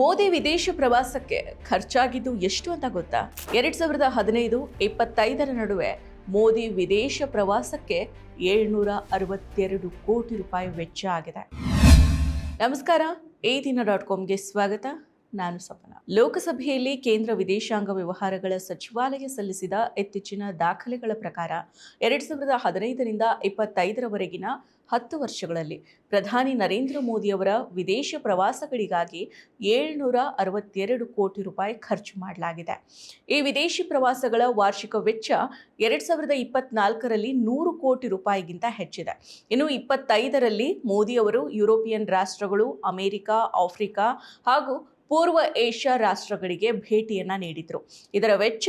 ಮೋದಿ ವಿದೇಶ ಪ್ರವಾಸಕ್ಕೆ ಖರ್ಚಾಗಿದ್ದು ಎಷ್ಟು ಅಂತ ಗೊತ್ತಾ? 2015-25 ನಡುವೆ ಮೋದಿ ವಿದೇಶ ಪ್ರವಾಸಕ್ಕೆ 762 ಕೋಟಿ ರೂಪಾಯಿ ವೆಚ್ಚ ಆಗಿದೆ. ನಮಸ್ಕಾರ, eDina.comಗೆ ಸ್ವಾಗತ. ನಾನು ಸಪನ. ಲೋಕಸಭೆಯಲ್ಲಿ ಕೇಂದ್ರ ವಿದೇಶಾಂಗ ವ್ಯವಹಾರಗಳ ಸಚಿವಾಲಯ ಸಲ್ಲಿಸಿದ ಇತ್ತೀಚಿನ ದಾಖಲೆಗಳ ಪ್ರಕಾರ 2015-25 10 ವರ್ಷಗಳಲ್ಲಿ ಪ್ರಧಾನಿ ನರೇಂದ್ರ ಮೋದಿಯವರ ವಿದೇಶ ಪ್ರವಾಸಗಳಿಗಾಗಿ 762 ಕೋಟಿ ರೂಪಾಯಿ ಖರ್ಚು ಮಾಡಲಾಗಿದೆ. ಈ ವಿದೇಶಿ ಪ್ರವಾಸಗಳ ವಾರ್ಷಿಕ ವೆಚ್ಚ 2024ರಲ್ಲಿ 100 ಕೋಟಿ ರೂಪಾಯಿಗಿಂತ ಹೆಚ್ಚಿದೆ. ಇನ್ನು 25ರಲ್ಲಿ ಮೋದಿಯವರು ಯುರೋಪಿಯನ್ ರಾಷ್ಟ್ರಗಳು, ಅಮೆರಿಕ, ಆಫ್ರಿಕಾ ಹಾಗೂ ಪೂರ್ವ ಏಷ್ಯಾ ರಾಷ್ಟ್ರಗಳಿಗೆ ಭೇಟಿಯನ್ನ ನೀಡಿದ್ರು. ಇದರ ವೆಚ್ಚ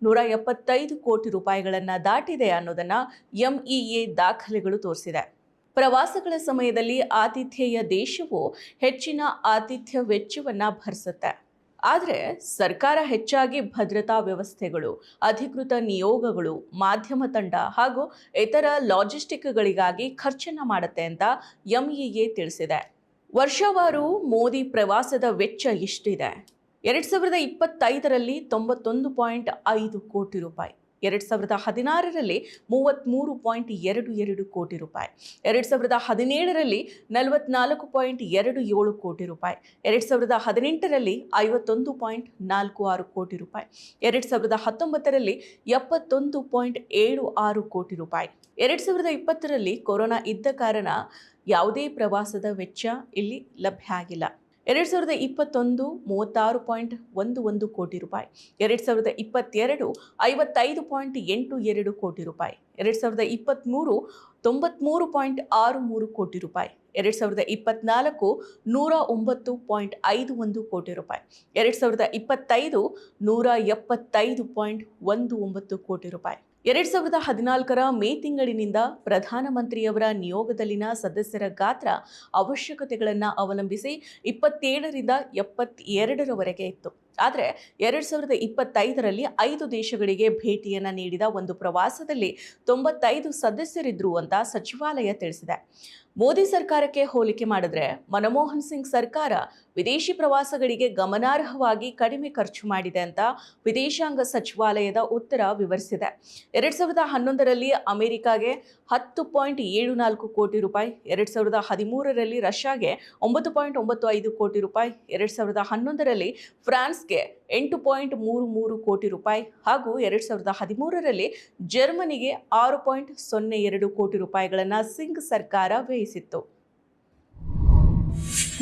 175 ಕೋಟಿ ರೂಪಾಯಿಗಳನ್ನು ದಾಟಿದೆ ಅನ್ನೋದನ್ನ ಎಂಇಎ ದಾಖಲೆಗಳು ತೋರಿಸಿದೆ. ಪ್ರವಾಸಗಳ ಸಮಯದಲ್ಲಿ ಆತಿಥೇಯ ದೇಶವು ಹೆಚ್ಚಿನ ಆತಿಥ್ಯ ವೆಚ್ಚವನ್ನ ಭರಿಸುತ್ತೆ. ಆದರೆ ಸರ್ಕಾರ ಹೆಚ್ಚಾಗಿ ಭದ್ರತಾ ವ್ಯವಸ್ಥೆಗಳು, ಅಧಿಕೃತ ನಿಯೋಗಗಳು, ಮಾಧ್ಯಮ ತಂಡ ಹಾಗೂ ಇತರ ಲಾಜಿಸ್ಟಿಕ್ಗಳಿಗಾಗಿ ಖರ್ಚನ್ನ ಮಾಡುತ್ತೆ ಅಂತ ಎಂಇಎ ತಿಳಿಸಿದೆ. ವರ್ಷವಾರು ಮೋದಿ ಪ್ರವಾಸದ ವೆಚ್ಚ ಎಷ್ಟಿದೆ? 2025ರಲ್ಲಿ 91.5 ಕೋಟಿ ರೂಪಾಯಿ, 2016ರಲ್ಲಿ 33.22 ಕೋಟಿ ರೂಪಾಯಿ, 2017ರಲ್ಲಿ 44.27 ಕೋಟಿ ರೂಪಾಯಿ, 2018ರಲ್ಲಿ 51.46 ಕೋಟಿ ರೂಪಾಯಿ, 2019ರಲ್ಲಿ 71.76 ಕೋಟಿ ರೂಪಾಯಿ. 2020ರಲ್ಲಿ ಕೊರೋನಾ ಇದ್ದ ಕಾರಣ ಯಾವುದೇ ಪ್ರವಾಸದ ವೆಚ್ಚ ಇಲ್ಲಿ ಲಭ್ಯ ಆಗಿಲ್ಲ. 2021 36.11 ಕೋಟಿ ರೂಪಾಯಿ, 2022 55.82 ಕೋಟಿ ರೂಪಾಯಿ, 2023 93.63 ಕೋಟಿ ರೂಪಾಯಿ, 2024 109.51 ಕೋಟಿ ರೂಪಾಯಿ, 2025 175.19 ಕೋಟಿ ರೂಪಾಯಿ. 2014ರ ಮೇ ತಿಂಗಳಿನಿಂದ ಪ್ರಧಾನಮಂತ್ರಿಯವರ ನಿಯೋಗದಲ್ಲಿನ ಸದಸ್ಯರ ಗಾತ್ರ ಅವಶ್ಯಕತೆಗಳನ್ನು ಅವಲಂಬಿಸಿ 27ರಿಂದ 72ರವರೆಗೆ ಇತ್ತು. ಆದರೆ 2025ರಲ್ಲಿ 5 ದೇಶಗಳಿಗೆ ಭೇಟಿಯನ್ನು ನೀಡಿದ ಒಂದು ಪ್ರವಾಸದಲ್ಲಿ 95 ಸದಸ್ಯರಿದ್ರು ಅಂತ ಸಚಿವಾಲಯ ತಿಳಿಸಿದೆ. ಮೋದಿ ಸರ್ಕಾರಕ್ಕೆ ಹೋಲಿಕೆ ಮಾಡಿದ್ರೆ ಮನಮೋಹನ್ ಸಿಂಗ್ ಸರ್ಕಾರ ವಿದೇಶಿ ಪ್ರವಾಸಗಳಿಗೆ ಗಮನಾರ್ಹವಾಗಿ ಕಡಿಮೆ ಖರ್ಚು ಮಾಡಿದೆ ಅಂತ ವಿದೇಶಾಂಗ ಸಚಿವಾಲಯದ ಉತ್ತರ ವಿವರಿಸಿದೆ. 2011ರಲ್ಲಿ ಅಮೆರಿಕಾಗೆ 10.74 ಕೋಟಿ ರೂಪಾಯಿ, 2013ರಲ್ಲಿ ರಷ್ಯಾಗೆ 9.95 ಕೋಟಿ ರೂಪಾಯಿ, 2011ರಲ್ಲಿ ಫ್ರಾನ್ಸ್ಗೆ 8.33 ಕೋಟಿ ರೂಪಾಯಿ ಹಾಗೂ 2013ರಲ್ಲಿ ಜರ್ಮನಿಗೆ 6.02 ಕೋಟಿ ರೂಪಾಯಿಗಳನ್ನು ಸಿಂಗ್ ಸರ್ಕಾರ ವ್ಯಯಿಸಿತ್ತು.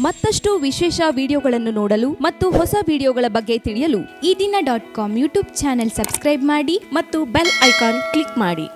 ಮತ್ತಷ್ಟು ವಿಶೇಷ ವಿಡಿಯೋಗಳನ್ನು ನೋಡಲು ಮತ್ತು ಹೊಸ ವಿಡಿಯೋಗಳ ಬಗ್ಗೆ ತಿಳಿಯಲು eDina.com ಯೂಟ್ಯೂಬ್ ಚಾನೆಲ್ ಸಬ್ಸ್ಕ್ರೈಬ್ ಮಾಡಿ ಮತ್ತು ಬೆಲ್ ಐಕಾನ್ ಕ್ಲಿಕ್ ಮಾಡಿ.